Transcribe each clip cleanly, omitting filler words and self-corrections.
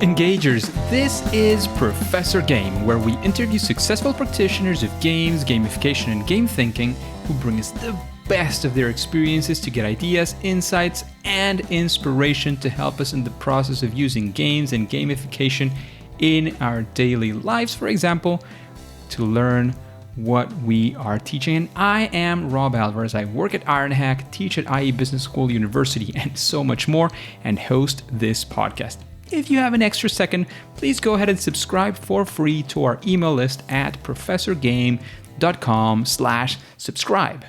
Engagers, this is Professor Game, where we interview successful practitioners of games, gamification, and game thinking who bring us the best of their experiences to get ideas, insights, and inspiration to help us in the process of using games and gamification in our daily lives, for example, to learn what we are teaching. And I am Rob Alvarez. I work at IronHack, teach at IE Business School University, and so much more, and host this podcast. If you have an extra second, please go ahead and subscribe for free to our email list at professorgame.com/subscribe.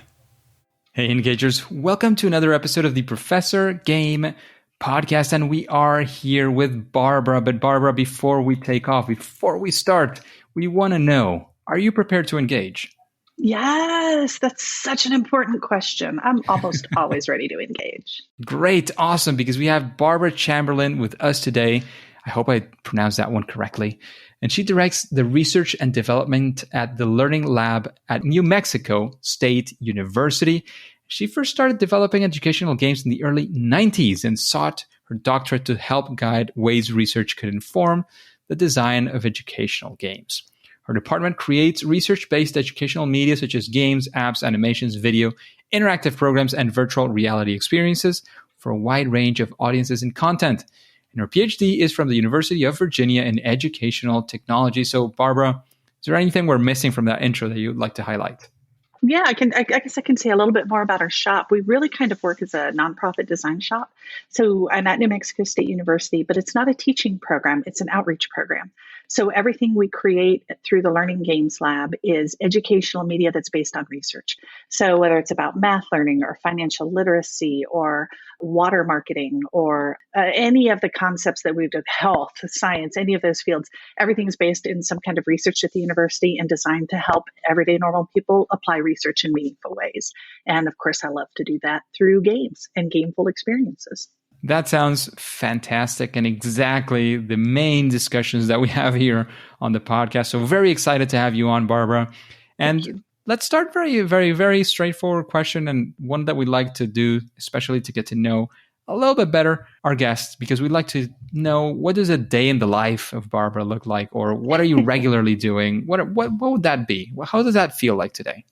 Hey Engagers, welcome to another episode of the Professor Game podcast, and we are here with Barbara. But Barbara, before we take off, before we start, we want to know, are you prepared to engage? Yes, that's such an important question. I'm almost always ready to engage. Great, awesome, because we have Barbara Chamberlin with us today. I hope I pronounced that one correctly. And she directs the research and development at the Learning Lab at New Mexico State University. She first started developing educational games in the early 90s and sought her doctorate to help guide ways research could inform the design of educational games. Her department creates research-based educational media such as games, apps, animations, video, interactive programs, and virtual reality experiences for a wide range of audiences and content. And her Ph.D. is from the University of Virginia in educational technology. So, Barbara, is there anything we're missing from that intro that you'd like to highlight? Yeah, I guess I can say a little bit more about our shop. We really kind of work as a nonprofit design shop. So I'm at New Mexico State University, but it's not a teaching program. It's an outreach program. So everything we create through the Learning Games Lab is educational media that's based on research. So whether it's about math learning or financial literacy or water marketing or any of the concepts that we've done, health, science, any of those fields, everything's based in some kind of research at the university and designed to help everyday normal people apply research in meaningful ways. And of course, I love to do that through games and gameful experiences. That sounds fantastic and exactly the main discussions that we have here on the podcast. So very excited to have you on, Barbara. And let's start very straightforward question, and one that we like to do, especially to get to know a little bit better our guests, because we'd like to know, what does a day in the life of Barbara look like, or what are you regularly doing? What would that be? How does that feel like today?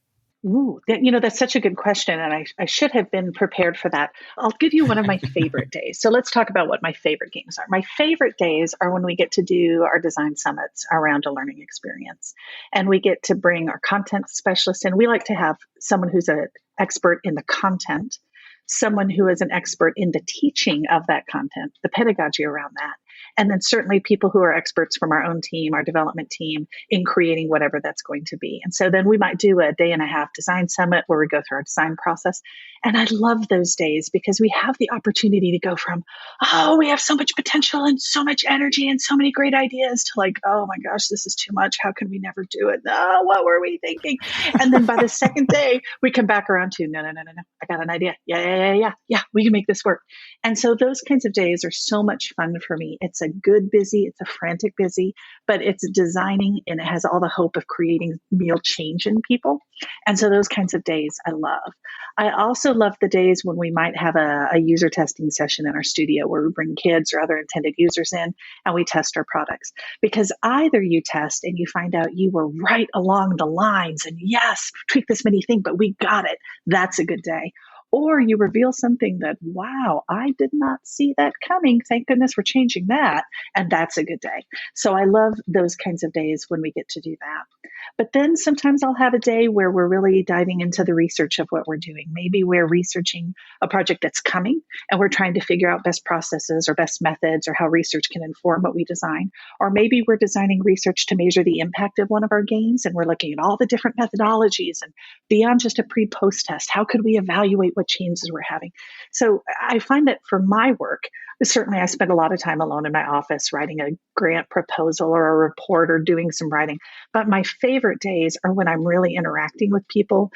Ooh, that's such a good question, and I should have been prepared for that. I'll give you one of my favorite days. So let's talk about what my favorite games are. My favorite days are when we get to do our design summits around a learning experience, and we get to bring our content specialists in. We like to have someone who's an expert in the content, someone who is an expert in the teaching of that content, the pedagogy around that, and then certainly people who are experts from our own team, our development team, in creating whatever that's going to be. And so then we might do a day and a half design summit where we go through our design process. And I love those days because we have the opportunity to go from, oh, we have so much potential and so much energy and so many great ideas, to like, oh my gosh, this is too much. How can we never do it? Oh, what were we thinking? And then by the second day, we come back around to, no. I got an idea. Yeah. We can make this work. And so those kinds of days are so much fun for me. It's a good busy, it's a frantic busy, but it's designing and it has all the hope of creating real change in people. And so those kinds of days I love. I also love the days when we might have a user testing session in our studio where we bring kids or other intended users in and we test our products. Because either you test and you find out you were right along the lines and yes, tweak this many things, but we got it. That's a good day. Or you reveal something that, wow, I did not see that coming. Thank goodness we're changing that. And that's a good day. So I love those kinds of days when we get to do that. But then sometimes I'll have a day where we're really diving into the research of what we're doing. Maybe we're researching a project that's coming and we're trying to figure out best processes or best methods or how research can inform what we design. Or maybe we're designing research to measure the impact of one of our games and we're looking at all the different methodologies and beyond just a pre-post test. How could we evaluate what changes we're having? So I find that for my work, certainly I spend a lot of time alone in my office writing a grant proposal or a report or doing some writing. But my favorite days are when I'm really interacting with people,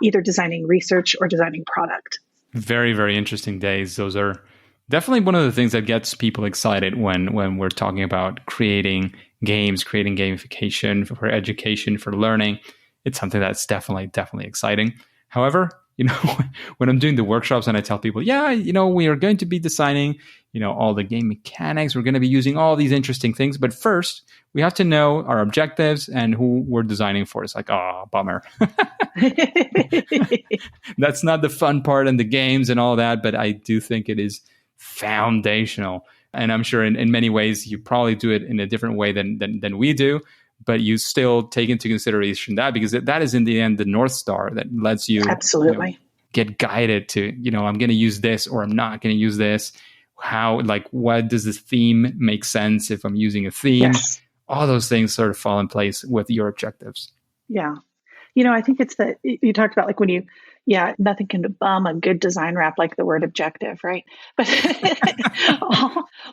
either designing research or designing product. Very, very interesting days. Those are definitely one of the things that gets people excited when we're talking about creating games, creating gamification for education, for learning. It's something that's definitely exciting. However, when I'm doing the workshops and I tell people, we are going to be designing, all the game mechanics. We're going to be using all these interesting things. But first, we have to know our objectives and who we're designing for. It's like, oh, bummer. That's not the fun part in the games and all that, but I do think it is foundational. And I'm sure in many ways, you probably do it in a different way than we do, but you still take into consideration that, because that is in the end the North Star that lets you absolutely get guided to, I'm going to use this or I'm not going to use this. How, what does this theme make sense if I'm using a theme? Yes. All those things sort of fall in place with your objectives. Yeah. I think it's that you talked about when nothing can bum a good design rap like the word objective, right? But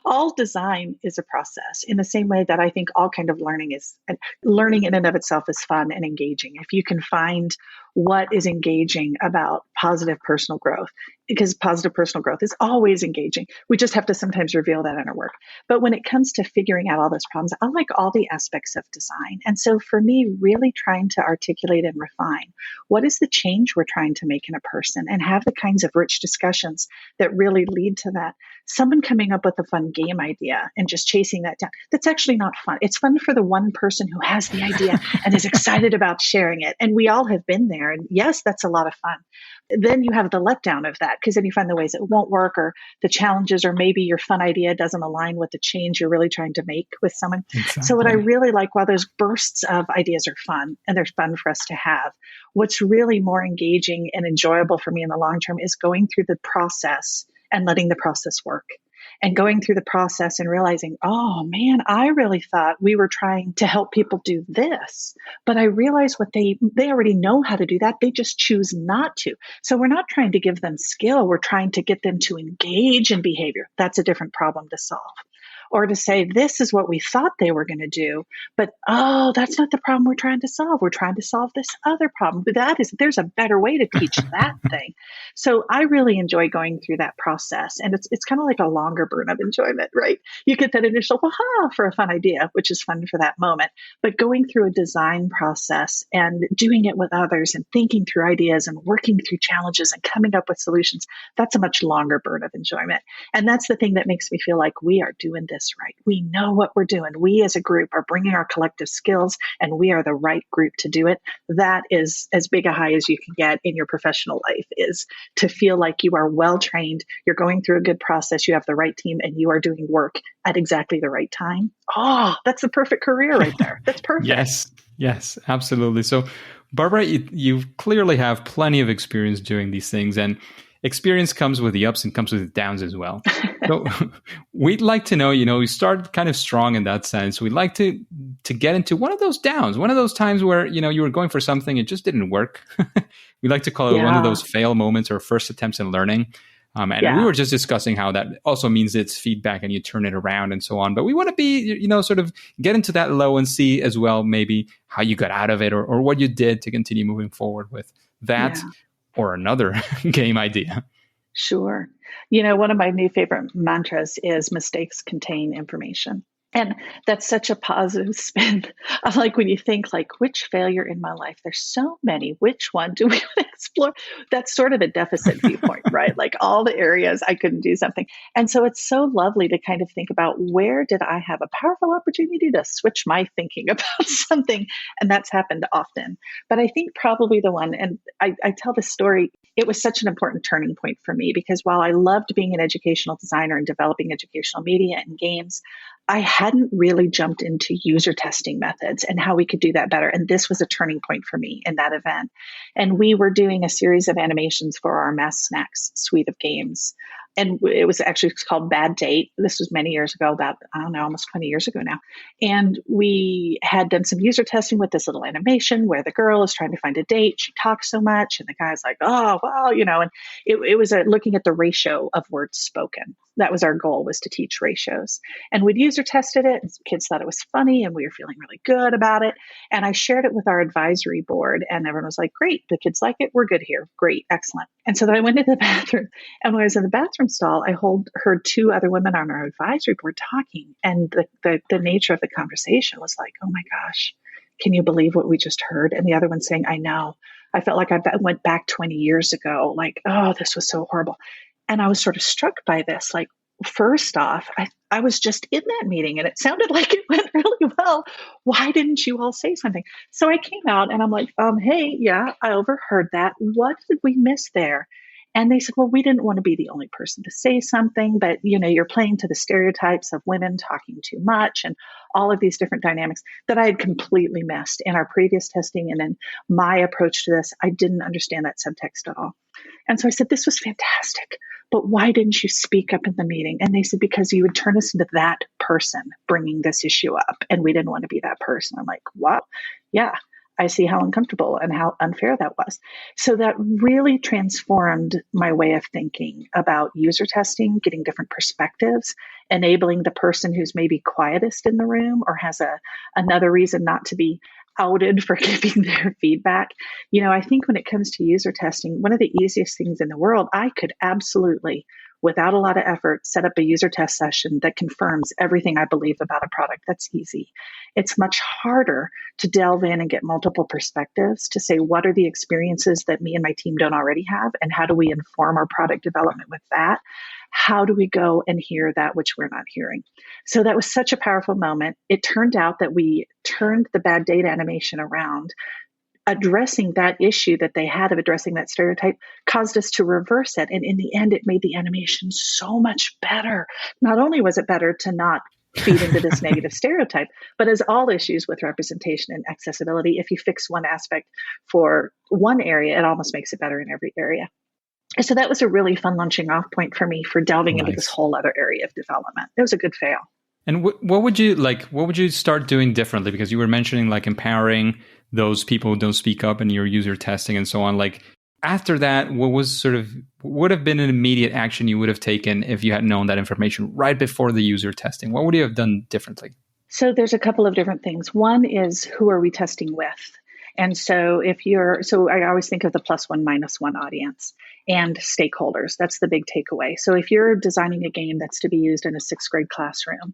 all design is a process, in the same way that I think all kind of learning in and of itself is fun and engaging. If you can find what is engaging about positive personal growth, because positive personal growth is always engaging. We just have to sometimes reveal that in our work. But when it comes to figuring out all those problems, I like all the aspects of design. And so for me, really trying to articulate and refine what is the change we're trying to make in a person, and have the kinds of rich discussions that really lead to that. Someone coming up with a fun game idea and just chasing that down, that's actually not fun. It's fun for the one person who has the idea and is excited about sharing it. And we all have been there. And yes, that's a lot of fun. Then you have the letdown of that, because then you find the ways it won't work, or the challenges, or maybe your fun idea doesn't align with the change you're really trying to make with someone. Exactly. So what I really like, while those bursts of ideas are fun and they're fun for us to have, what's really more engaging and enjoyable for me in the long term is going through the process and letting the process work. And going through the process and realizing, oh man, I really thought we were trying to help people do this, but I realized they already know how to do that. They just choose not to. So we're not trying to give them skill. We're trying to get them to engage in behavior. That's a different problem to solve. Or to say, this is what we thought they were going to do, but that's not the problem we're trying to solve. We're trying to solve this other problem. But there's a better way to teach that thing. So I really enjoy going through that process. And it's kind of like a longer burn of enjoyment, right? You get that initial waha for a fun idea, which is fun for that moment. But going through a design process and doing it with others and thinking through ideas and working through challenges and coming up with solutions, that's a much longer burn of enjoyment. And that's the thing that makes me feel like we are doing this right. We know what we're doing. We as a group are bringing our collective skills, and we are the right group to do it. That is as big a high as you can get in your professional life, is to feel like you are well trained, you're going through a good process, you have the right team, and you are doing work at exactly the right time. Oh, that's the perfect career right there. That's perfect. Yes, absolutely. So, Barbara, you clearly have plenty of experience doing these things, and experience comes with the ups and comes with the downs as well. So we'd like to know, we started kind of strong in that sense. We'd like to get into one of those downs, one of those times where, you were going for something, it just didn't work. We like to call it one of those fail moments or first attempts in learning. We were just discussing how that also means it's feedback and you turn it around and so on. But we want to be, sort of get into that low and see as well, maybe how you got out of it or what you did to continue moving forward with that. Yeah. Or another game idea. Sure. One of my new favorite mantras is mistakes contain information. And that's such a positive spin. I like when you think which failure in my life? There's so many. Which one do we want to explore? That's sort of a deficit viewpoint, right? All the areas I couldn't do something. And so it's so lovely to kind of think about, where did I have a powerful opportunity to switch my thinking about something? And that's happened often. But I think probably the one, and I tell this story, it was such an important turning point for me, because while I loved being an educational designer and developing educational media and games, I hadn't really jumped into user testing methods and how we could do that better. And this was a turning point for me in that event. And we were doing a series of animations for our Mass Snacks suite of games. And it was actually called Bad Date. This was many years ago, about, almost 20 years ago now. And we had done some user testing with this little animation where the girl is trying to find a date. She talks so much. And the guy's like, oh, well, and it was looking at the ratio of words spoken. That was our goal, was to teach ratios. And we'd user tested it, and kids thought it was funny, and we were feeling really good about it. And I shared it with our advisory board, and everyone was like, great, the kids like it, we're good here. Great, excellent. And so then I went into the bathroom, and when I was in the bathroom stall, I heard two other women on our advisory board talking, and the nature of the conversation was like, oh my gosh, can you believe what we just heard? And the other one saying, I know. I felt like I went back 20 years ago, oh, this was so horrible. And I was sort of struck by this, first off, I was just in that meeting and it sounded like it went really well. Why didn't you all say something? So I came out and I'm like, hey, yeah, I overheard that. What did we miss there? And they said, well, we didn't want to be the only person to say something, but you're playing to the stereotypes of women talking too much and all of these different dynamics that I had completely missed in our previous testing. And then my approach to this, I didn't understand that subtext at all. And so I said, this was fantastic, but why didn't you speak up in the meeting? And they said, because you would turn us into that person bringing this issue up. And we didn't want to be that person. I'm like, wow, yeah, I see how uncomfortable and how unfair that was. So that really transformed my way of thinking about user testing, getting different perspectives, enabling the person who's maybe quietest in the room or has another reason not to be outed for giving their feedback. I think when it comes to user testing, one of the easiest things in the world, I could absolutely, without a lot of effort, set up a user test session that confirms everything I believe about a product. That's easy. It's much harder to delve in and get multiple perspectives to say, what are the experiences that me and my team don't already have? And how do we inform our product development with that? How do we go and hear that which we're not hearing? So that was such a powerful moment. It turned out that we turned the bad data animation around. Addressing that issue that they had of addressing that stereotype caused us to reverse it. And in the end, it made the animation so much better. Not only was it better to not feed into this negative stereotype, but as all issues with representation and accessibility, if you fix one aspect for one area, it almost makes it better in every area. So that was a really fun launching off point for me for delving into this whole other area of development. It was a good fail. And what would you start doing differently? Because you were mentioning empowering those people who don't speak up in your user testing and so on. After that, what would have been an immediate action you would have taken if you had known that information right before the user testing? What would you have done differently? So there's a couple of different things. One is, who are we testing with? And so I always think of the +1, -1 audience and stakeholders. That's the big takeaway. So if you're designing a game that's to be used in a 6th grade classroom,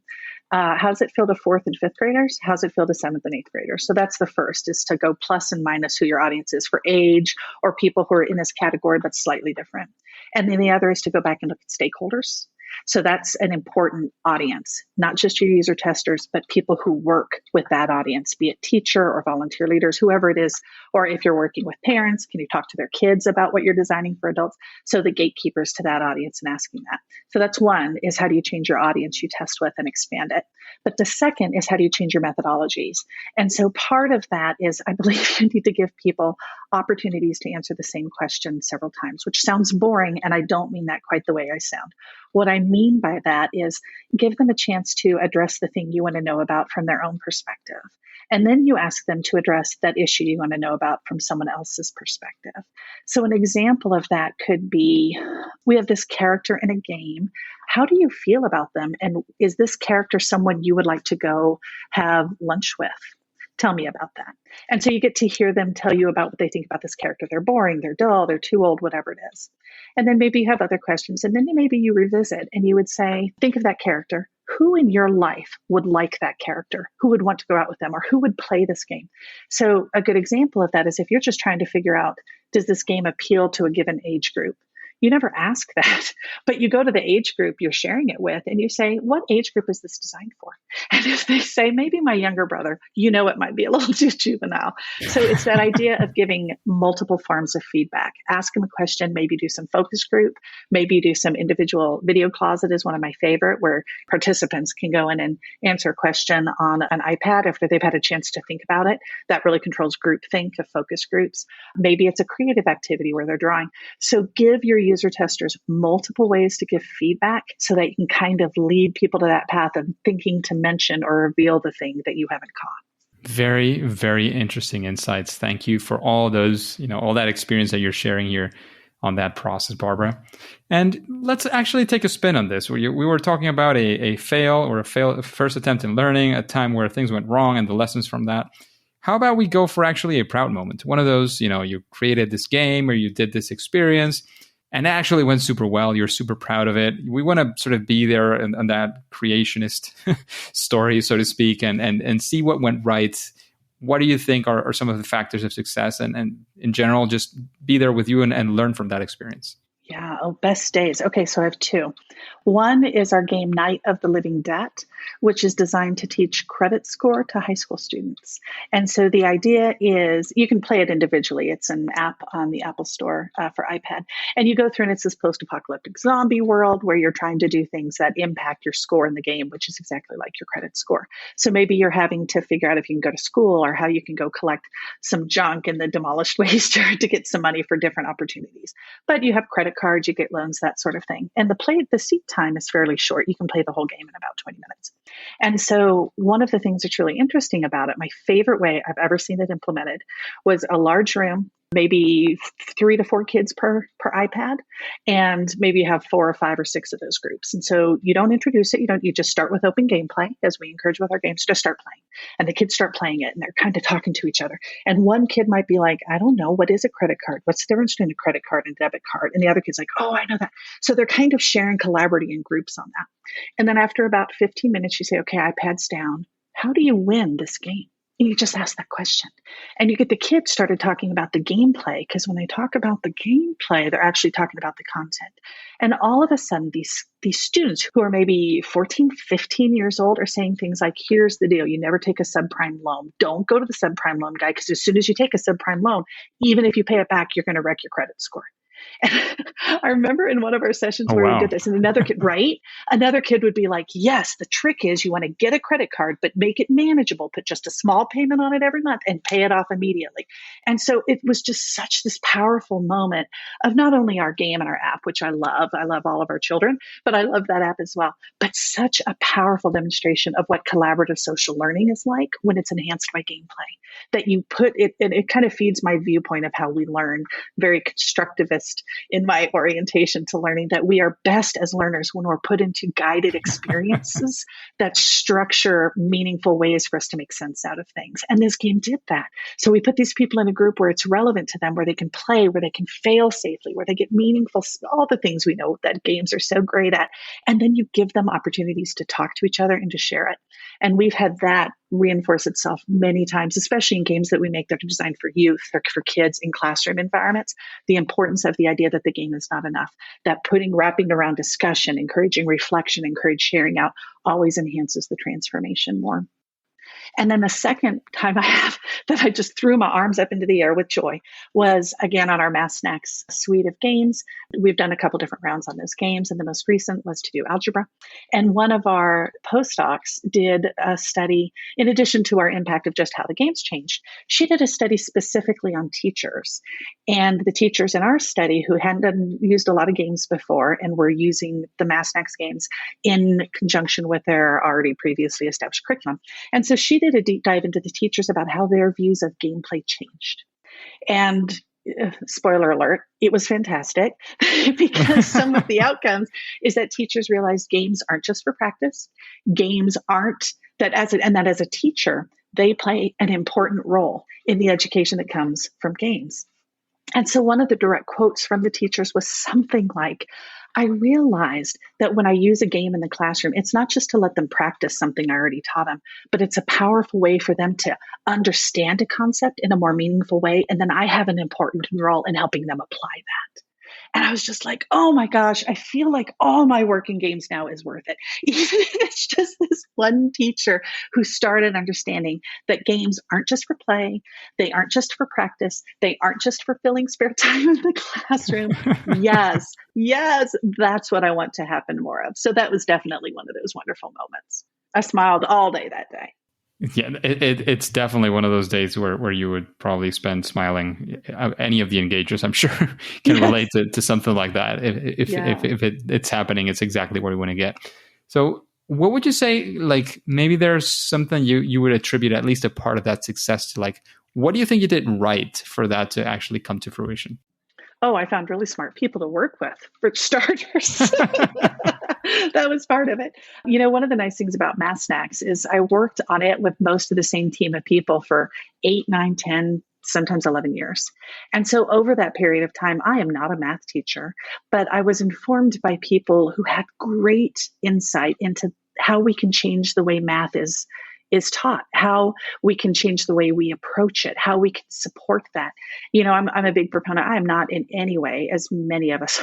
how does it feel to 4th and 5th graders? How does it feel to 7th and 8th graders? So that's the first, is to go plus and minus who your audience is for age or people who are in this category but slightly different. And then the other is to go back and look at stakeholders. So that's an important audience, not just your user testers, but people who work with that audience, be it teacher or volunteer leaders, whoever it is. Or if you're working with parents, can you talk to their kids about what you're designing for adults? So the gatekeepers to that audience and asking that. So that's one, is how do you change your audience you test with and expand it? But the second is, how do you change your methodologies? And so part of that is, I believe you need to give people opportunities to answer the same question several times, which sounds boring, and I don't mean that quite the way I sound. What I mean by that is, give them a chance to address the thing you want to know about from their own perspective. And then you ask them to address that issue you want to know about from someone else's perspective. So an example of that could be, we have this character in a game. How do you feel about them? And is this character someone you would like to go have lunch with? Tell me about that. And so you get to hear them tell you about what they think about this character. They're boring, they're dull, they're too old, whatever it is. And then maybe you have other questions. And then maybe you revisit and you would say, think of that character. Who in your life would like that character? Who would want to go out with them? Or who would play this game? So a good example of that is, if you're just trying to figure out, does this game appeal to a given age group? You never ask that, but you go to the age group you're sharing it with and you say, what age group is this designed for? And if they say, maybe my younger brother, it might be a little too juvenile. So it's that idea of giving multiple forms of feedback. Ask them a question, maybe do some focus group, maybe do some individual video closet is one of my favorite, where participants can go in and answer a question on an iPad after they've had a chance to think about it. That really controls groupthink of focus groups. Maybe it's a creative activity where they're drawing. So give your user testers multiple ways to give feedback so that you can kind of lead people to that path of thinking to mention or reveal the thing that you haven't caught. Very, very interesting insights. Thank you for all those, all that experience that you're sharing here on that process, Barbara. And let's actually take a spin on this. We were talking about a first attempt in learning, a time where things went wrong and the lessons from that. How about we go for actually a proud moment? One of those, you created this game or you did this experience and it actually went super well. You're super proud of it. We want to sort of be there on that creationist story, so to speak, and see what went right. What do you think are some of the factors of success? And in general, just be there with you and learn from that experience. Yeah. Oh, best days. Okay. So I have two. One is our game Night of the Living Dead, which is designed to teach credit score to high school students. And so the idea is you can play it individually. It's an app on the Apple Store for iPad. And you go through, and it's this post apocalyptic zombie world where you're trying to do things that impact your score in the game, which is exactly like your credit score. So maybe you're having to figure out if you can go to school or how you can go collect some junk in the demolished waste yard to get some money for different opportunities. But you have credit cards, you get loans, that sort of thing. And the seat time is fairly short. You can play the whole game in about 20 minutes. And so one of the things that's really interesting about it, my favorite way I've ever seen it implemented, was a large room, maybe 3 to 4 kids per iPad, and maybe you have 4 or 5 or 6 of those groups. And so you don't introduce it. You just start with open gameplay, as we encourage with our games. Just start playing, and the kids start playing it, and they're kind of talking to each other. And one kid might be like, I don't know, what is a credit card? What's the difference between a credit card and a debit card? And the other kid's like, oh, I know that. So they're kind of sharing, collaborating in groups on that. And then after about 15 minutes, you say, okay, iPad's down. How do you win this game? And you just ask that question. And you get the kids started talking about the gameplay, because when they talk about the gameplay, they're actually talking about the content. And all of a sudden, these students who are maybe 14, 15 years old are saying things like, here's the deal. You never take a subprime loan. Don't go to the subprime loan guy, because as soon as you take a subprime loan, even if you pay it back, you're going to wreck your credit score. And I remember in one of our sessions where we did this, and another kid, right? Another kid would be like, yes, the trick is you want to get a credit card, but make it manageable. Put just a small payment on it every month and pay it off immediately. And so it was just such this powerful moment of not only our game and our app, which I love all of our children, but I love that app as well. But such a powerful demonstration of what collaborative social learning is like when it's enhanced by gameplay, that you put it, and it kind of feeds my viewpoint of how we learn, very constructivist in my orientation to learning, that we are best as learners when we're put into guided experiences that structure meaningful ways for us to make sense out of things. And this game did that. So we put these people in a group where it's relevant to them, where they can play, where they can fail safely, where they get meaningful, all the things we know that games are so great at. And then you give them opportunities to talk to each other and to share it. And we've had that reinforce itself many times, especially in games that we make that are designed for youth or for kids in classroom environments. The importance of the idea that the game is not enough, that wrapping around discussion, encouraging reflection, encourage sharing out, always enhances the transformation more. And then the second time I have that I just threw my arms up into the air with joy was, again, on our Mass Snacks suite of games. We've done a couple different rounds on those games, and the most recent was to do algebra. And one of our postdocs did a study, in addition to our impact of just how the games changed. She did a study specifically on teachers. And the teachers in our study who hadn't used a lot of games before and were using the Mass Snacks games in conjunction with their already previously established curriculum. And so she did a deep dive into the teachers about how their views of gameplay changed. And spoiler alert, it was fantastic because some of the outcomes is that teachers realized games aren't just for practice. Games aren't that as a teacher, they play an important role in the education that comes from games. And so one of the direct quotes from the teachers was something like, I realized that when I use a game in the classroom, it's not just to let them practice something I already taught them, but it's a powerful way for them to understand a concept in a more meaningful way. And then I have an important role in helping them apply that. And I was just like, oh my gosh, I feel like all my work in games now is worth it. Even if it's just this one teacher who started understanding that games aren't just for play. They aren't just for practice. They aren't just for filling spare time in the classroom. Yes, that's what I want to happen more of. So that was definitely one of those wonderful moments. I smiled all day that day. Yeah, it's definitely one of those days where you would probably spend smiling. Any of the engagers, I'm sure, can relate to something like that. If it's happening, it's exactly where you want to get. So what would you say, like, maybe there's something you would attribute at least a part of that success to, like, what do you think you did right for that to actually come to fruition? Oh, I found really smart people to work with, for starters. That was part of it. You know, one of the nice things about Mass Snacks is I worked on it with most of the same team of people for 8, 9, 10, sometimes 11 years. And so over that period of time, I am not a math teacher, but I was informed by people who had great insight into how we can change the way math is is taught, how we can change the way we approach it, how we can support that. I'm a big proponent. I am not in any way, as many of us,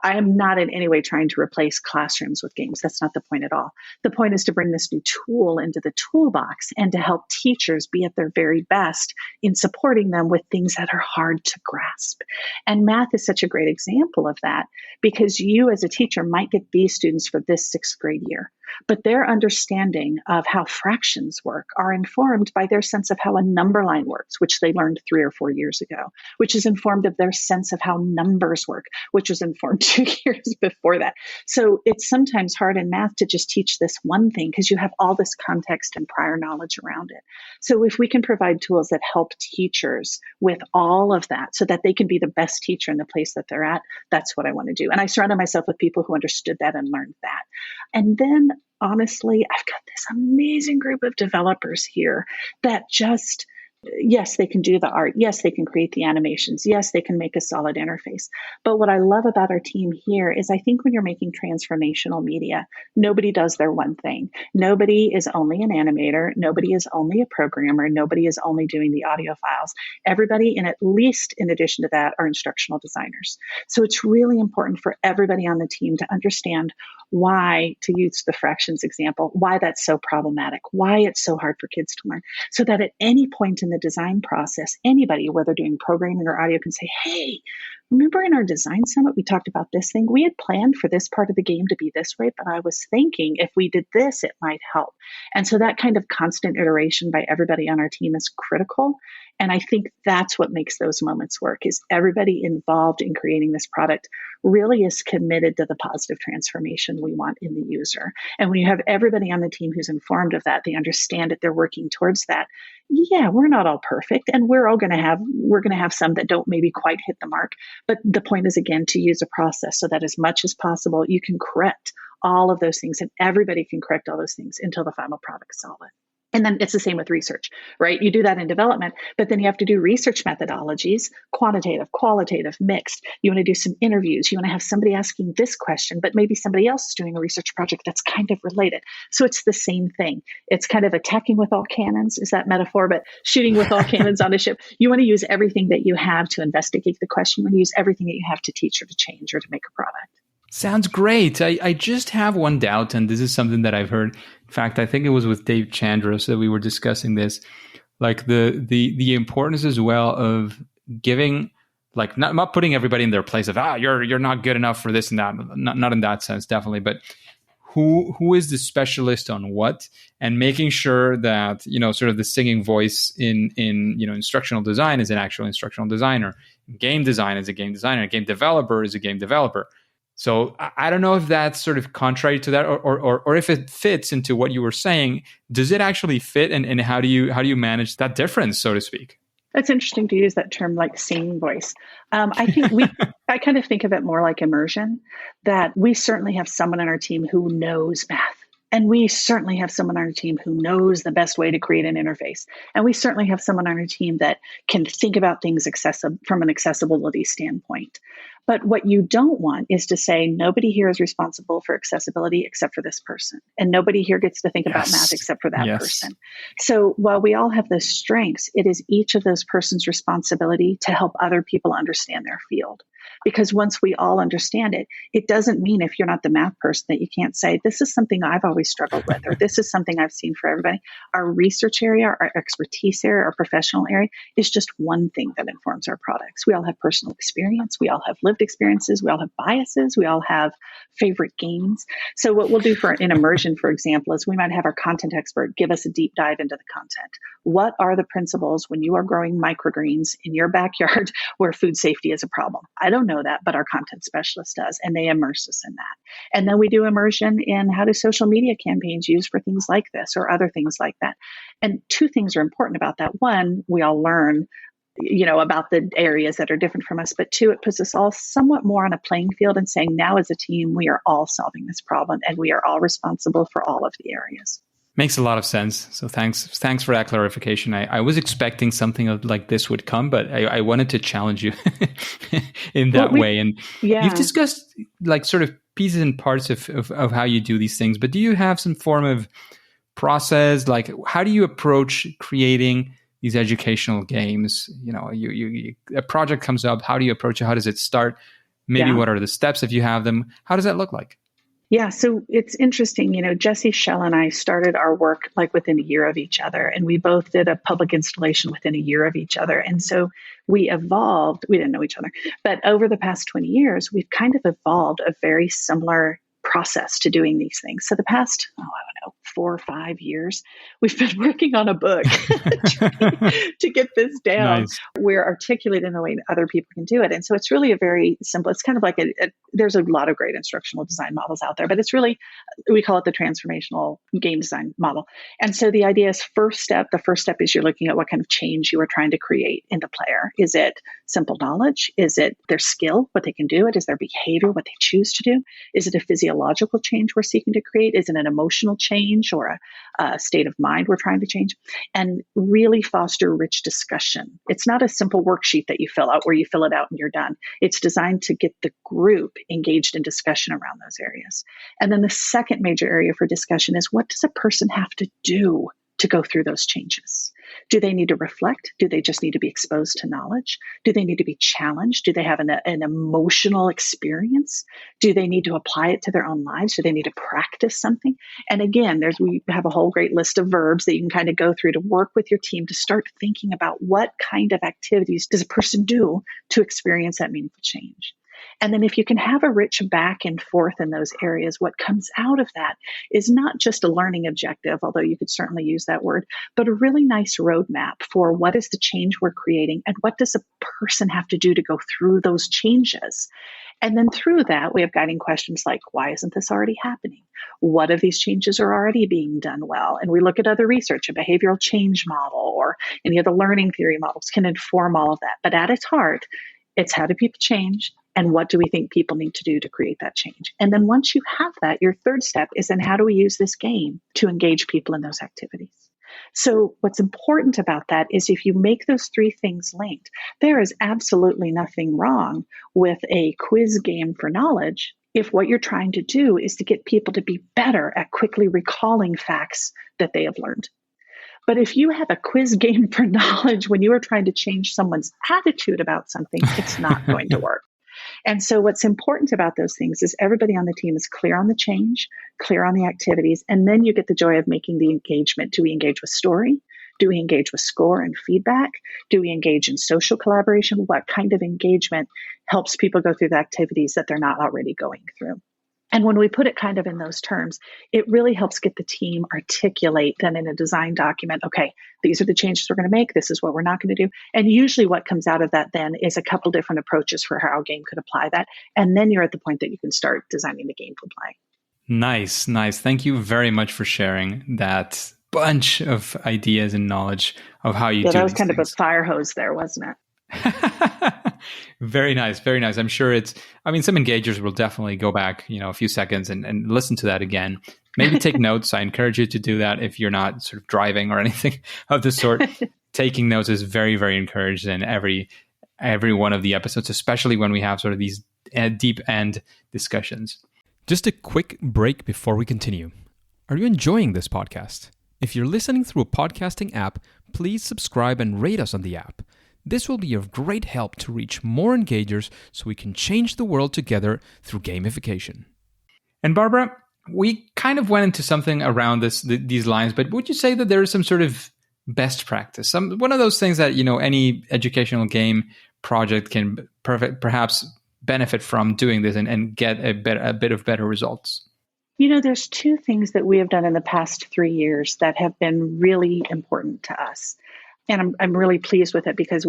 I am not in any way trying to replace classrooms with games. That's not the point at all. The point is to bring this new tool into the toolbox and to help teachers be at their very best in supporting them with things that are hard to grasp. And math is such a great example of that, because you as a teacher might get these students for this sixth grade year, but their understanding of how fractions work are informed by their sense of how a number line works, which they learned 3 or 4 years ago, which is informed of their sense of how numbers work, which was informed 2 years before that. So it's sometimes hard in math to just teach this one thing because you have all this context and prior knowledge around it. So if we can provide tools that help teachers with all of that so that they can be the best teacher in the place that they're at, that's what I want to do. And I surrounded myself with people who understood that and learned that. And then honestly, I've got this amazing group of developers here that just, yes, they can do the art. Yes, they can create the animations. Yes, they can make a solid interface. But what I love about our team here is I think when you're making transformational media, nobody does their one thing. Nobody is only an animator. Nobody is only a programmer. Nobody is only doing the audio files. Everybody, and at least in addition to that, are instructional designers. So it's really important for everybody on the team to understand why, to use the fractions example, why that's so problematic, why it's so hard for kids to learn, so that at any point in the design process, anybody, whether doing programming or audio, can say, hey, remember in our design summit, we talked about this thing. We had planned for this part of the game to be this way, but I was thinking if we did this, it might help. And so that kind of constant iteration by everybody on our team is critical. And I think that's what makes those moments work, is everybody involved in creating this product really is committed to the positive transformation we want in the user. And when you have everybody on the team who's informed of that, they understand that they're working towards that. Yeah, we're not all perfect, and we're going to have some that don't maybe quite hit the mark. But the point is, again, to use a process so that as much as possible, you can correct all of those things, and everybody can correct all those things until the final product is solid. And then it's the same with research, right? You do that in development, but then you have to do research methodologies, quantitative, qualitative, mixed. You want to do some interviews. You want to have somebody asking this question, but maybe somebody else is doing a research project that's kind of related. So it's the same thing. It's kind of attacking with all cannons, is that metaphor, but shooting with all cannons on a ship. You want to use everything that you have to investigate the question. You want to use everything that you have to teach or to change or to make a product. Sounds great. I just have one doubt, and this is something that I've heard. In fact, I think it was with Dave Chandros that we were discussing this, like the importance as well of giving, like not putting everybody in their place of you're not good enough for this and that. Not in that sense, definitely, but who is the specialist on what, and making sure that sort of the singing voice in instructional design is an actual instructional designer, game design is a game designer, game developer is a game developer. So I don't know if that's sort of contrary to that, or if it fits into what you were saying. Does it actually fit, and how do you manage that difference, so to speak? That's interesting to use that term, like singing voice. I think I kind of think of it more like immersion, that we certainly have someone on our team who knows math. And we certainly have someone on our team who knows the best way to create an interface. And we certainly have someone on our team that can think about things from an accessibility standpoint. But what you don't want is to say, nobody here is responsible for accessibility except for this person. And nobody here gets to think about math except for that person. So while we all have those strengths, it is each of those persons' responsibility to help other people understand their field. Because once we all understand it, it doesn't mean if you're not the math person that you can't say, this is something I've always struggled with, or this is something I've seen for everybody. Our research area, our expertise area, our professional area is just one thing that informs our products. We all have personal experience. We all have lived experiences. We all have biases. We all have favorite games. So what we'll do in immersion, for example, is we might have our content expert give us a deep dive into the content. What are the principles when you are growing microgreens in your backyard where food safety is a problem? I don't know that, but our content specialist does, and they immerse us in that. And then we do immersion in how do social media campaigns use for things like this or other things like that. And two things are important about that. One, we all learn about the areas that are different from us. But two, it puts us all somewhat more on a playing field and saying, now as a team, we are all solving this problem and we are all responsible for all of the areas. Makes a lot of sense. So thanks for that clarification. I was expecting something like this would come, but I wanted to challenge you in that way. And you've discussed like sort of pieces and parts of how you do these things, but do you have some form of process? Like, how do you approach creating these educational games? A project comes up. How do you approach it? How does it start? Maybe Yeah. what are the steps if you have them? How does that look like? Yeah, so it's interesting. Jesse Schell and I started our work like within a year of each other, and we both did a public installation within a year of each other. And so we evolved. We didn't know each other, but over the past 20 years, we've kind of evolved a very similar process to doing these things. So the past, I don't know, 4 or 5 years, we've been working on a book to get this down. Nice. We're articulating the way other people can do it. And so it's really a very simple, it's kind of like there's a lot of great instructional design models out there, but it's really, we call it the transformational game design model. And so the idea is the first step is you're looking at what kind of change you are trying to create in the player. Is it simple knowledge? Is it their skill, what they can do it? Is their behavior, what they choose to do? Is it a physiological change we're seeking to create? Is it an emotional change or a state of mind we're trying to change? And really foster rich discussion. It's not a simple worksheet that you fill out where you fill it out and you're done. It's designed to get the group engaged in discussion around those areas. And then the second major area for discussion is, what does a person have to do to go through those changes? Do they need to reflect? Do they just need to be exposed to knowledge? Do they need to be challenged? Do they have an emotional experience? Do they need to apply it to their own lives? Do they need to practice something? And again, we have a whole great list of verbs that you can kind of go through to work with your team to start thinking about what kind of activities does a person do to experience that meaningful change. And then if you can have a rich back and forth in those areas, what comes out of that is not just a learning objective, although you could certainly use that word, but a really nice roadmap for what is the change we're creating and what does a person have to do to go through those changes. And then through that, we have guiding questions like, why isn't this already happening? What of these changes are already being done well? And we look at other research, a behavioral change model or any of the learning theory models can inform all of that. But at its heart, it's how do people change? And what do we think people need to do to create that change? And then once you have that, your third step is then how do we use this game to engage people in those activities? So what's important about that is if you make those three things linked, there is absolutely nothing wrong with a quiz game for knowledge if what you're trying to do is to get people to be better at quickly recalling facts that they have learned. But if you have a quiz game for knowledge when you are trying to change someone's attitude about something, it's not going to work. And so what's important about those things is everybody on the team is clear on the change, clear on the activities, and then you get the joy of making the engagement. Do we engage with story? Do we engage with score and feedback? Do we engage in social collaboration? What kind of engagement helps people go through the activities that they're not already going through? And when we put it kind of in those terms, it really helps get the team articulate then in a design document, okay, these are the changes we're going to make. This is what we're not going to do. And usually what comes out of that then is a couple different approaches for how a game could apply that. And then you're at the point that you can start designing the game for play. Nice. Thank you very much for sharing that bunch of ideas and knowledge of how you do that was these kind things. of a fire hose there, wasn't it? Very nice. I'm sure some engagers will definitely go back, a few seconds and listen to that again. Maybe take notes. I encourage you to do that if you're not sort of driving or anything of the sort. Taking notes is very, very encouraged in every one of the episodes, especially when we have sort of these deep end discussions. Just a quick break before we continue. Are you enjoying this podcast? If you're listening through a podcasting app, please subscribe and rate us on the app. This will be of great help to reach more engagers so we can change the world together through gamification. And Barbara, we kind of went into something around these lines, but would you say that there is some sort of best practice? One of those things that, any educational game project can perhaps benefit from doing this and get a bit of better results? There's two things that we have done in the past 3 years that have been really important to us. And I'm really pleased with it because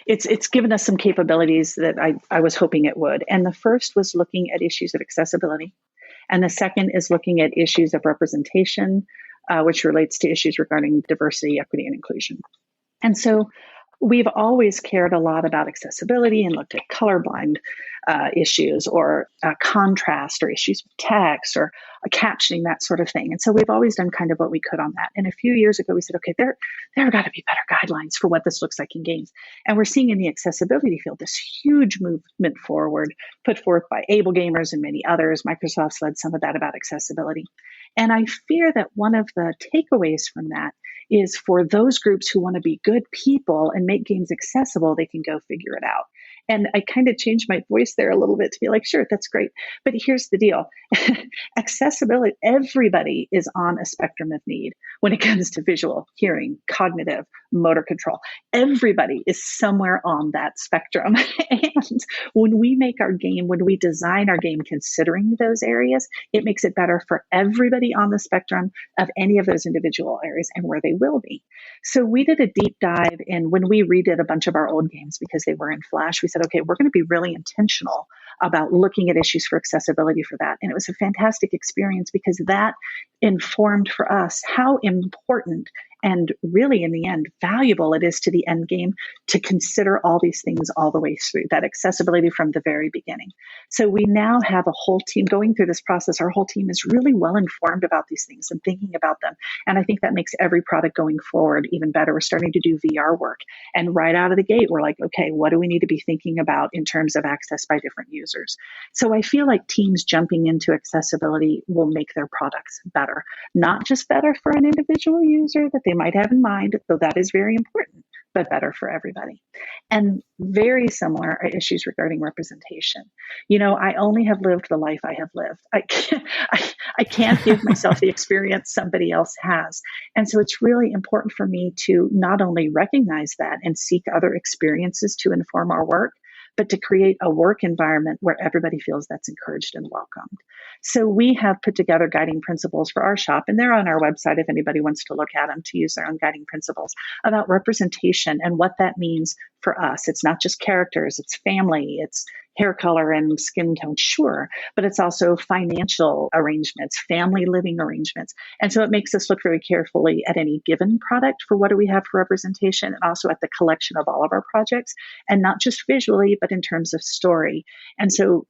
it's given us some capabilities that I was hoping it would. And the first was looking at issues of accessibility. And the second is looking at issues of representation, which relates to issues regarding diversity, equity, and inclusion. And so we've always cared a lot about accessibility and looked at colorblind issues or contrast or issues with text or captioning, that sort of thing. And so we've always done kind of what we could on that. And a few years ago, we said, okay, there have got to be better guidelines for what this looks like in games. And we're seeing in the accessibility field this huge movement forward put forth by Able Gamers and many others. Microsoft's led some of that about accessibility. And I fear that one of the takeaways from that is for those groups who want to be good people and make games accessible, they can go figure it out. And I kind of changed my voice there a little bit to be like, sure, that's great. But here's the deal. Accessibility, everybody is on a spectrum of need when it comes to visual, hearing, cognitive, motor control. Everybody is somewhere on that spectrum. And when we make our game, when we design our game considering those areas, it makes it better for everybody on the spectrum of any of those individual areas and where they will be. So we did a deep dive in when we redid a bunch of our old games because they were in Flash. We said, okay, we're going to be really intentional about looking at issues for accessibility for that. And it was a fantastic experience because that informed for us how important and really, in the end, valuable it is to the end game to consider all these things all the way through, that accessibility from the very beginning. So we now have a whole team going through this process. Our whole team is really well informed about these things and thinking about them. And I think that makes every product going forward even better. We're starting to do VR work. And right out of the gate, we're like, okay, what do we need to be thinking about in terms of access by different users? So I feel like teams jumping into accessibility will make their products better, not just better for an individual user that they might have in mind, though that is very important, but better for everybody. And very similar are issues regarding representation. I only have lived the life I have lived. I can't give myself the experience somebody else has. And so it's really important for me to not only recognize that and seek other experiences to inform our work, but to create a work environment where everybody feels that's encouraged and welcomed. So we have put together guiding principles for our shop, and they're on our website if anybody wants to look at them to use their own guiding principles about representation and what that means for us. It's not just characters, it's family, it's hair color and skin tone, sure, but it's also financial arrangements, family living arrangements. And so it makes us look very carefully at any given product for what do we have for representation, and also at the collection of all of our projects, and not just visually, but in terms of story. And so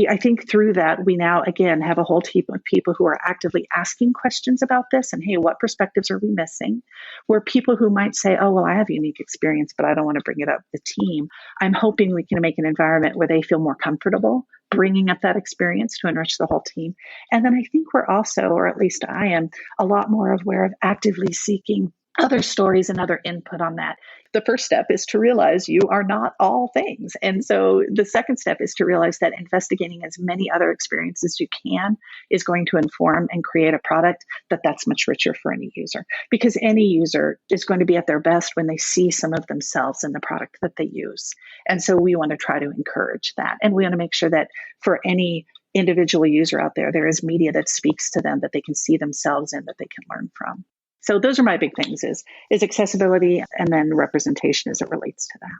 I think through that, we now, again, have a whole team of people who are actively asking questions about this and, hey, what perspectives are we missing? Where people who might say, oh, well, I have a unique experience, but I don't want to bring it up the team. I'm hoping we can make an environment where they feel more comfortable bringing up that experience to enrich the whole team. And then I think we're also, or at least I am, a lot more aware of actively seeking other stories and other input on that. The first step is to realize you are not all things. And so the second step is to realize that investigating as many other experiences as you can is going to inform and create a product that's much richer for any user. Because any user is going to be at their best when they see some of themselves in the product that they use. And so we want to try to encourage that. And we want to make sure that for any individual user out there, there is media that speaks to them, that they can see themselves in, that they can learn from. So those are my big things is accessibility and then representation as it relates to that.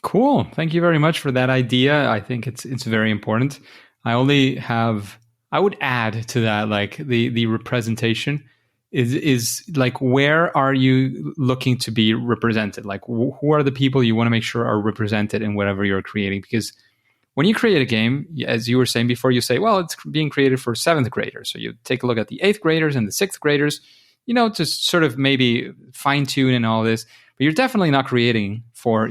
Cool. Thank you very much for that idea. I think it's very important. I would add to that, like the representation is like, where are you looking to be represented? Like who are the people you want to make sure are represented in whatever you're creating? Because when you create a game, as you were saying before, you say, well, it's being created for 7th graders. So you take a look at the 8th graders and the 6th graders, to sort of maybe fine tune and all this, but you're definitely not creating for,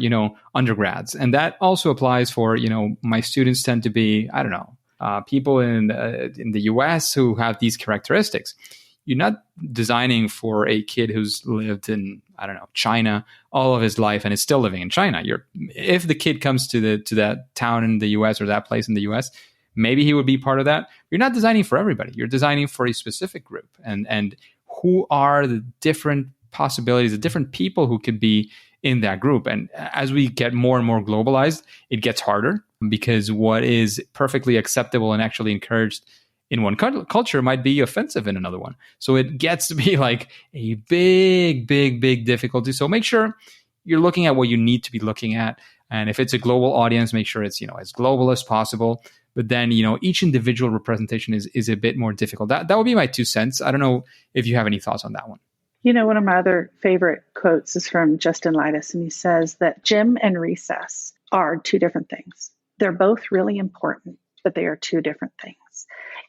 undergrads. And that also applies for, my students tend to be, I don't know, people in the US who have these characteristics. You're not designing for a kid who's lived in, I don't know, China all of his life and is still living in China. If the kid comes to that town in the US or that place in the US, maybe he would be part of that. You're not designing for everybody. You're designing for a specific group. And who are the different possibilities, the different people who could be in that group. And as we get more and more globalized, it gets harder because what is perfectly acceptable and actually encouraged in one culture might be offensive in another one. So it gets to be like a big, big, big difficulty. So make sure you're looking at what you need to be looking at. And if it's a global audience, make sure it's, as global as possible. But then, each individual representation is a bit more difficult. That would be my 2 cents. I don't know if you have any thoughts on that one. One of my other favorite quotes is from Justin Leitis, and he says that gym and recess are two different things. They're both really important, but they are two different things.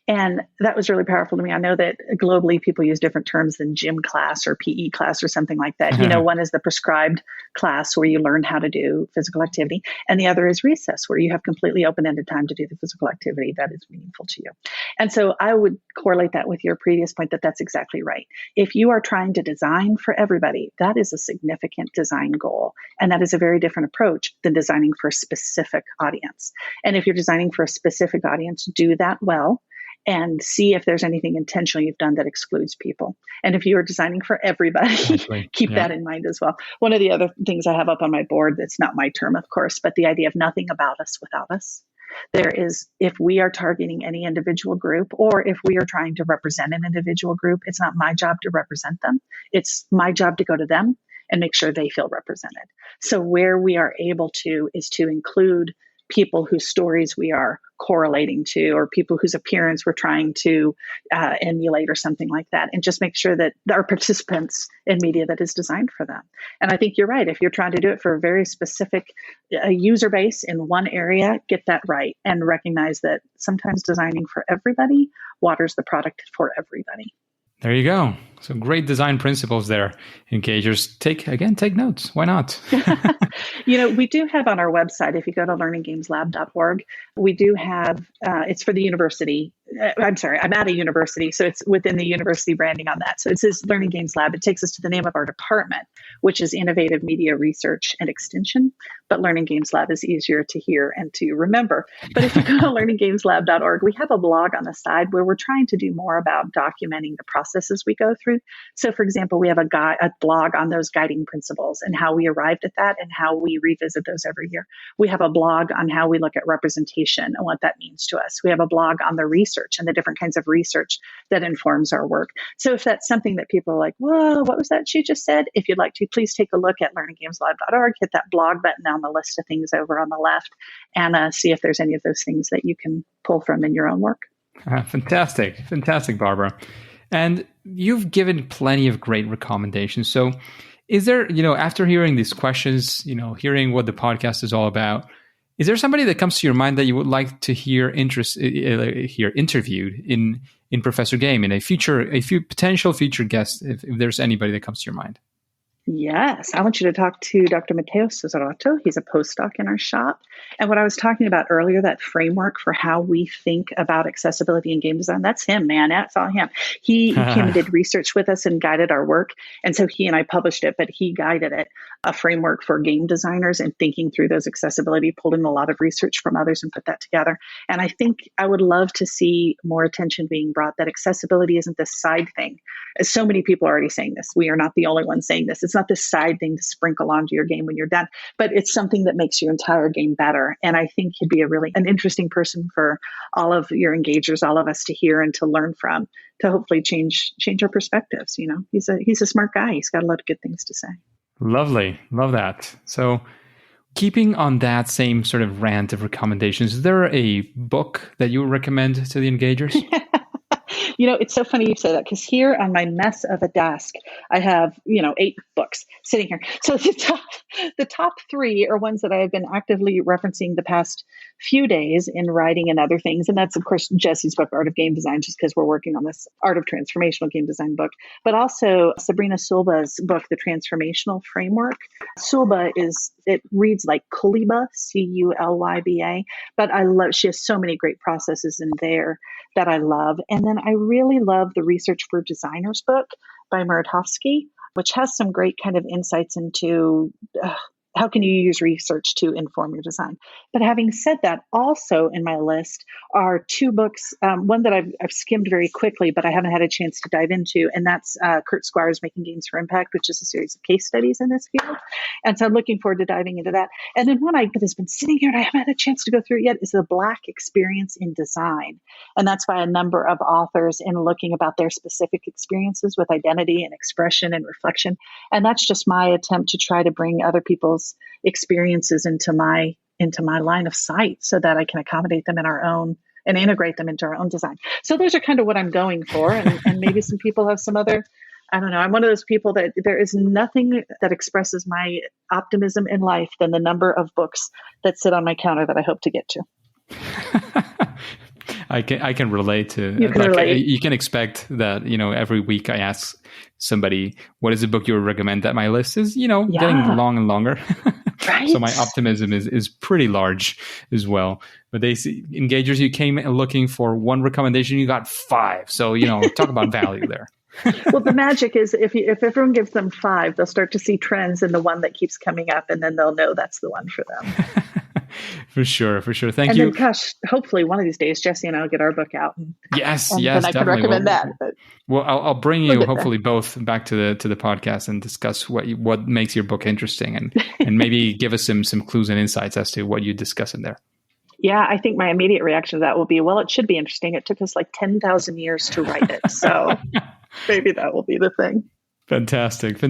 And that was really powerful to me. I know that globally people use different terms than gym class or PE class or something like that. One is the prescribed class where you learn how to do physical activity, and the other is recess, where you have completely open-ended time to do the physical activity that is meaningful to you. And so I would correlate that with your previous point that that's exactly right. If you are trying to design for everybody, that is a significant design goal. And that is a very different approach than designing for a specific audience. And if you're designing for a specific audience, do that well and see if there's anything intentional you've done that excludes people. And if you are designing for everybody, keep that in mind as well. One of the other things I have up on my board, that's not my term, of course, but the idea of nothing about us without us. There is, if we are targeting any individual group, or if we are trying to represent an individual group, it's not my job to represent them. It's my job to go to them and make sure they feel represented. So where we are able to is to include people whose stories we are correlating to, or people whose appearance we're trying to emulate or something like that, and just make sure that our participants in media that is designed for them. And I think you're right. If you're trying to do it for a very specific user base in one area, get that right and recognize that sometimes designing for everybody waters the product for everybody. There you go. So great design principles there. Engagers, take notes. Why not? We do have on our website, if you go to learninggameslab.org, we do have, it's for the university. I'm at a university, so it's within the university branding on that. So it says Learning Games Lab. It takes us to the name of our department, which is Innovative Media Research and Extension. But Learning Games Lab is easier to hear and to remember. But if you go to learninggameslab.org, we have a blog on the side where we're trying to do more about documenting the processes we go through. So, for example, we have a blog on those guiding principles and how we arrived at that and how we revisit those every year. We have a blog on how we look at representation and what that means to us. We have a blog on the research and the different kinds of research that informs our work. So if that's something that people are like, whoa, what was that she just said? If you'd like to, please take a look at learninggameslab.org, hit that blog button on the list of things over on the left, and see if there's any of those things that you can pull from in your own work. Fantastic, Barbara. And you've given plenty of great recommendations. So is there, after hearing these questions, hearing what the podcast is all about, is there somebody that comes to your mind that you would like to hear interviewed in Professor Game, in a few potential future guests, if there's anybody that comes to your mind? Yes, I want you to talk to Dr. Matteo Cesaroto. He's a postdoc in our shop. And what I was talking about earlier, that framework for how we think about accessibility in game design, that's him, man. That's all him. He came and did research with us and guided our work. And so he and I published it, but he guided it, a framework for game designers and thinking through those accessibility, pulled in a lot of research from others and put that together. And I think I would love to see more attention being brought that accessibility isn't this side thing. As so many people are already saying this. We are not the only ones saying this. It's not this side thing to sprinkle onto your game when you're done, but it's something that makes your entire game better. And I think he'd be an interesting person for all of your engagers, all of us to hear and to learn from, to hopefully change our perspectives. He's a smart guy. He's got a lot of good things to say. Lovely. Love that. So keeping on that same sort of rant of recommendations, is there a book that you would recommend to the engagers? It's so funny you say that, because here on my mess of a desk, I have, 8 books sitting here. So the top 3 are ones that I have been actively referencing the past few days in writing and other things. And that's, of course, Jesse's book, Art of Game Design, just because we're working on this Art of Transformational Game Design book, but also Sabrina Sulba's book, The Transformational Framework. Sulba it reads like Cullyba, Cullyba, but she has so many great processes in there that I love. And then I really love the Research for Designers book by Muratowski, which has some great kind of insights into how can you use research to inform your design. But having said that, also in my list are 2 books, one that I've skimmed very quickly, but I haven't had a chance to dive into, and that's Kurt Squire's Making Games for Impact, which is a series of case studies in this field. And so I'm looking forward to diving into that. And then one that has been sitting here and I haven't had a chance to go through it yet is The Black Experience in Design. And that's by a number of authors in looking about their specific experiences with identity and expression and reflection. And that's just my attempt to try to bring other people's experiences into my line of sight so that I can accommodate them in our own and integrate them into our own design. So those are kind of what I'm going for. And maybe some people have some other I don't know. I'm one of those people that there is nothing that expresses my optimism in life than the number of books that sit on my counter that I hope to get to. I can relate to. You can relate. You can expect that, every week I ask somebody, what is a book you would recommend, that my list is, getting long and longer. Right. So my optimism is pretty large as well. But they see engagers, you came looking for one recommendation, you got 5. So, talk about value there. Well, the magic is if everyone gives them 5, they'll start to see trends in the one that keeps coming up, and then they'll know that's the one for them. For sure. Thank you. you. And then, gosh, hopefully one of these days, Jesse and I'll get our book out. Yes, and I can recommend that. But well, I'll bring you hopefully both back to the podcast and discuss what makes your book interesting, and maybe give us some clues and insights as to what you discuss in there. Yeah, I think my immediate reaction to that will be, well, it should be interesting. It took us like 10,000 years to write it. So maybe that will be the thing. Fantastic.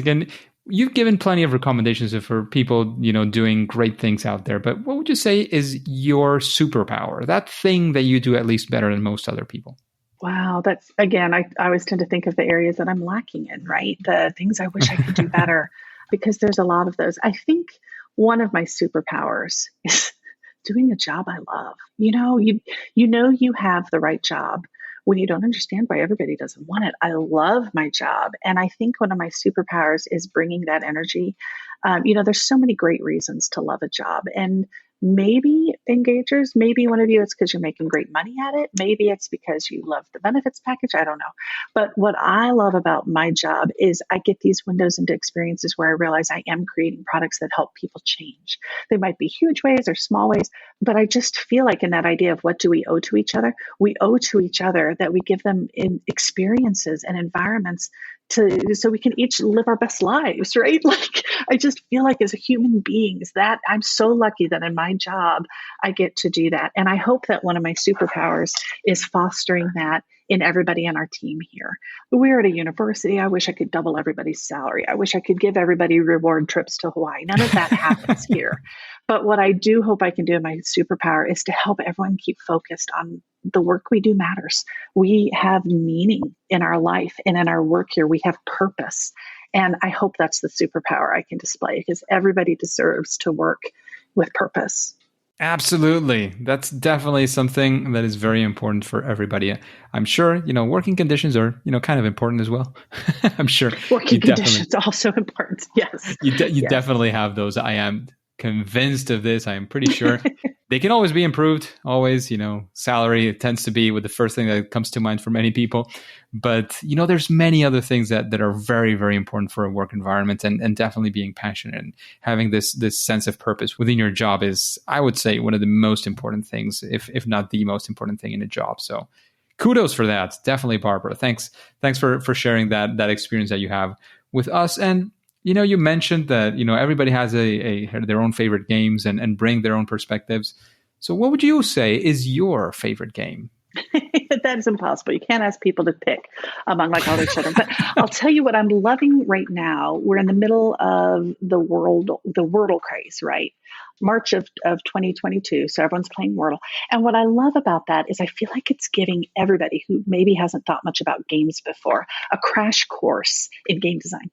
And you've given plenty of recommendations for people, doing great things out there. But what would you say is your superpower, that thing that you do at least better than most other people? Wow. That's, again, I always tend to think of the areas that I'm lacking in, right? The things I wish I could do better, because there's a lot of those. I think one of my superpowers is doing a job I love. You have the right job when you don't understand why everybody doesn't want it. I love my job. And I think one of my superpowers is bringing that energy. There's so many great reasons to love a job. And maybe engagers, maybe one of you, it's because you're making great money at it. Maybe it's because you love the benefits package. I don't know. But what I love about my job is I get these windows into experiences where I realize I am creating products that help people change. They might be huge ways or small ways, but I just feel like in that idea of what do we owe to each other? We owe to each other that we give them in experiences and environments so we can each live our best lives, right? Like, I just feel like as human beings that I'm so lucky that in my job, I get to do that. And I hope that one of my superpowers is fostering that in everybody on our team here. We're at a university. I wish I could double everybody's salary. I wish I could give everybody reward trips to Hawaii. None of that happens here. But what I do hope I can do in my superpower is to help everyone keep focused on the work we do matters. We have meaning in our life, and in our work here, we have purpose. And I hope that's the superpower I can display, because everybody deserves to work with purpose. Absolutely. That's definitely something that is very important for everybody. I'm sure, working conditions are, kind of important as well. I'm sure. Working conditions are also important. Yes. You definitely have those. I am convinced of this. I am pretty sure. They can always be improved. Always, salary tends to be with the first thing that comes to mind for many people. But, there's many other things that are very, very important for a work environment, and definitely being passionate and having this sense of purpose within your job is, I would say, one of the most important things, if not the most important thing in a job. So kudos for that. Definitely, Barbara. Thanks for sharing that experience that you have with us. And you mentioned that, everybody has their own favorite games and bring their own perspectives. So what would you say is your favorite game? That is impossible. You can't ask people to pick among all their children. But I'll tell you what I'm loving right now. We're in the middle of the Wordle craze, right? March of 2022. So everyone's playing Wordle. And what I love about that is I feel like it's giving everybody who maybe hasn't thought much about games before a crash course in game design.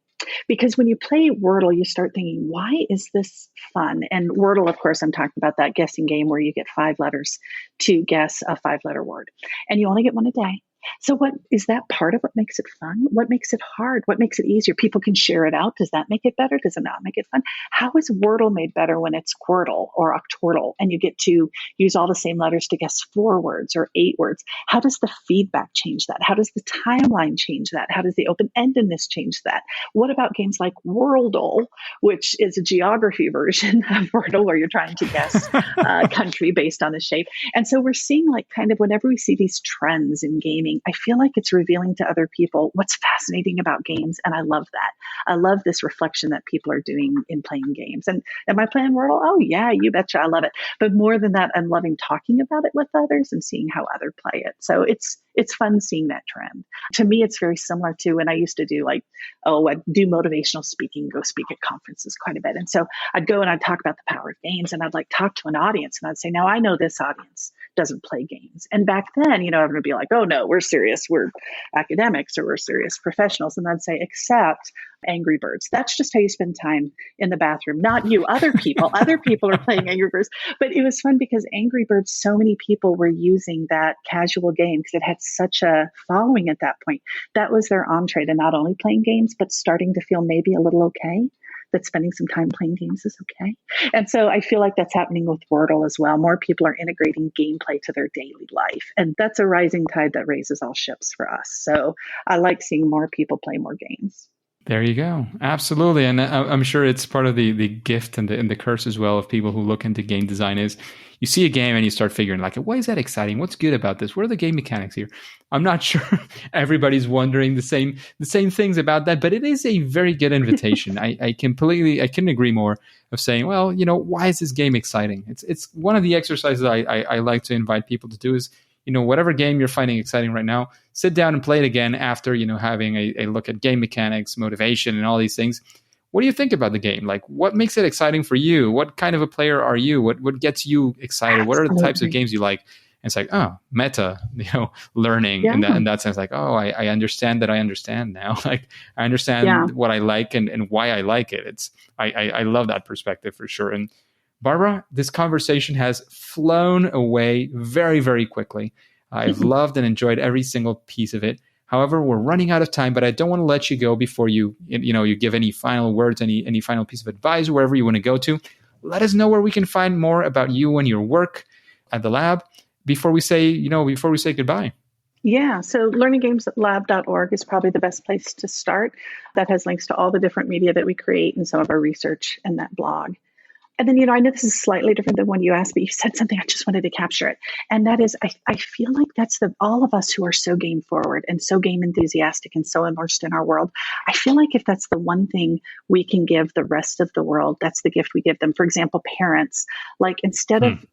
Because when you play Wordle, you start thinking, why is this fun? And Wordle, of course, I'm talking about that guessing game where you get 5 letters to guess a 5-letter word. And you only get one a day. So what is that part of what makes it fun? What makes it hard? What makes it easier? People can share it out. Does that make it better? Does it not make it fun? How is Wordle made better when it's Quirtle or Octortle and you get to use all the same letters to guess 4 words or 8 words? How does the feedback change that? How does the timeline change that? How does the open-endedness change that? What about games like Worldle, which is a geography version of Wordle where you're trying to guess a country based on the shape? And so we're seeing kind of whenever we see these trends in gaming, I feel like it's revealing to other people what's fascinating about games. And I love that. I love this reflection that people are doing in playing games. And am I playing Wordle? Oh, yeah, you betcha. I love it. But more than that, I'm loving talking about it with others and seeing how others play it. So it's it's fun seeing that trend. To me, it's very similar to when I used to do I'd do motivational speaking, go speak at conferences quite a bit. And so I'd go and I'd talk about the power of games, and I'd talk to an audience, and I'd say, now I know this audience doesn't play games. And back then, everyone would be like, oh no, we're serious. We're academics, or we're serious professionals. And I'd say, except Angry Birds. That's just how you spend time in the bathroom. Not you, other people. Other people are playing Angry Birds. But it was fun because Angry Birds, so many people were using that casual game because it had such a following at that point. That was their entree to not only playing games, but starting to feel maybe a little okay, that spending some time playing games is okay. And so I feel like that's happening with Wordle as well. More people are integrating gameplay to their daily life. And that's a rising tide that raises all ships for us. So I like seeing more people play more games. There you go. Absolutely. And I'm sure it's part of the gift and the curse as well of people who look into game design is you see a game and you start figuring why is that exciting? What's good about this? What are the game mechanics here? I'm not sure everybody's wondering the same things about that, but it is a very good invitation. I couldn't agree more of saying, well, why is this game exciting? It's one of the exercises I like to invite people to do is, whatever game you're finding exciting right now, sit down and play it again after, having a look at game mechanics, motivation, and all these things. What do you think about the game? What makes it exciting for you? What kind of a player are you? What gets you excited? Absolutely. What are the types of games you like? And it's meta, learning in that sense. I understand that I understand now. I understand what I like and why I like it. I love that perspective for sure. And Barbara, this conversation has flown away very, very quickly. I've loved and enjoyed every single piece of it. However, we're running out of time, but I don't want to let you go before you give any final words, any final piece of advice, wherever you want to go to. Let us know where we can find more about you and your work at the lab before we say goodbye. Yeah, so learninggameslab.org is probably the best place to start. That has links to all the different media that we create and some of our research in that blog. And then, I know this is slightly different than when you asked, but you said something, I just wanted to capture it. And that is, I feel like that's all of us who are so game forward and so game enthusiastic and so immersed in our world. I feel like if that's the one thing we can give the rest of the world, that's the gift we give them. For example, parents, instead of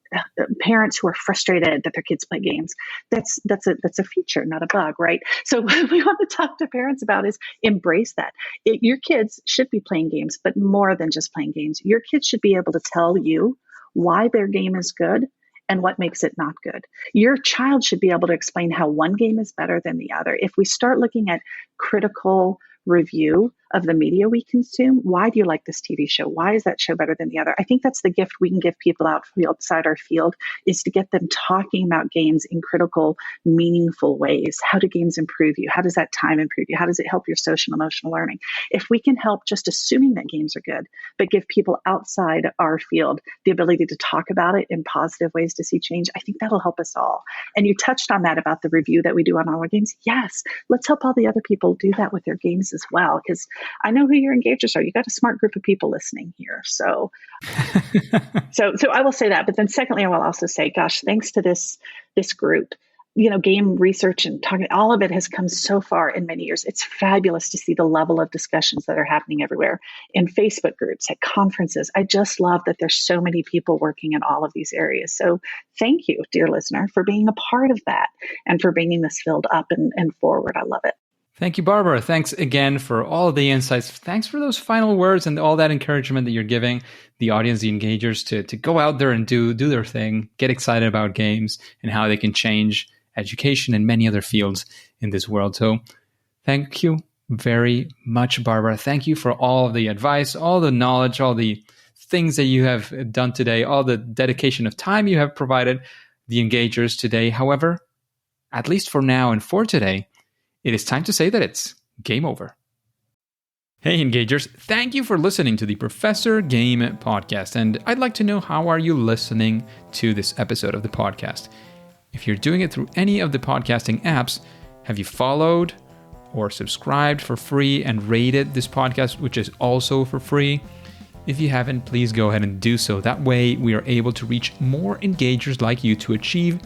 parents who are frustrated that their kids play games, that's a feature, not a bug, right? So what we want to talk to parents about is embrace that. Your kids should be playing games, but more than just playing games. Your kids should be able to tell you why their game is good and what makes it not good. Your child should be able to explain how one game is better than the other. If we start looking at critical review of the media we consume, why do you like this TV show? Why is that show better than the other? I think that's the gift we can give people outside our field, is to get them talking about games in critical, meaningful ways. How do games improve you? How does that time improve you? How does it help your social and emotional learning? If we can help just assuming that games are good, but give people outside our field the ability to talk about it in positive ways to see change, I think that'll help us all. And you touched on that about the review that we do on all our games. Yes, let's help all the other people do that with their games as well, because I know who your engagers are. You got a smart group of people listening here. So I will say that. But then secondly, I will also say, gosh, thanks to this group, game research and talking, all of it has come so far in many years. It's fabulous to see the level of discussions that are happening everywhere in Facebook groups, at conferences. I just love that there's so many people working in all of these areas. So thank you, dear listener, for being a part of that and for bringing this field up and forward. I love it. Thank you, Barbara. Thanks again for all the insights. Thanks for those final words and all that encouragement that you're giving the audience, the engagers, to go out there and do their thing, get excited about games and how they can change education and many other fields in this world. So thank you very much, Barbara. Thank you for all the advice, all the knowledge, all the things that you have done today, all the dedication of time you have provided the engagers today. However, at least for now and for today, it is time to say that it's game over. Hey, engagers, thank you for listening to the Professor Game Podcast. And I'd like to know, how are you listening to this episode of the podcast? If you're doing it through any of the podcasting apps, have you followed or subscribed for free and rated this podcast, which is also for free? If you haven't, please go ahead and do so. That way we are able to reach more engagers like you to achieve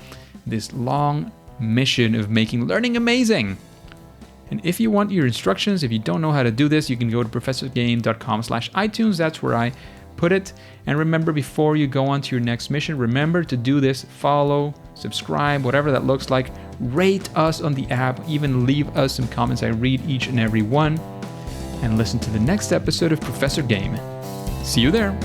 this long mission of making learning amazing. And if you want your instructions, if you don't know how to do this, you can go to professorgame.com/iTunes. That's where I put it. And remember, before you go on to your next mission, remember to do this: follow, subscribe, whatever that looks like. Rate us on the app, even leave us some comments. I read each and every one. And listen to the next episode of Professor Game. See you there.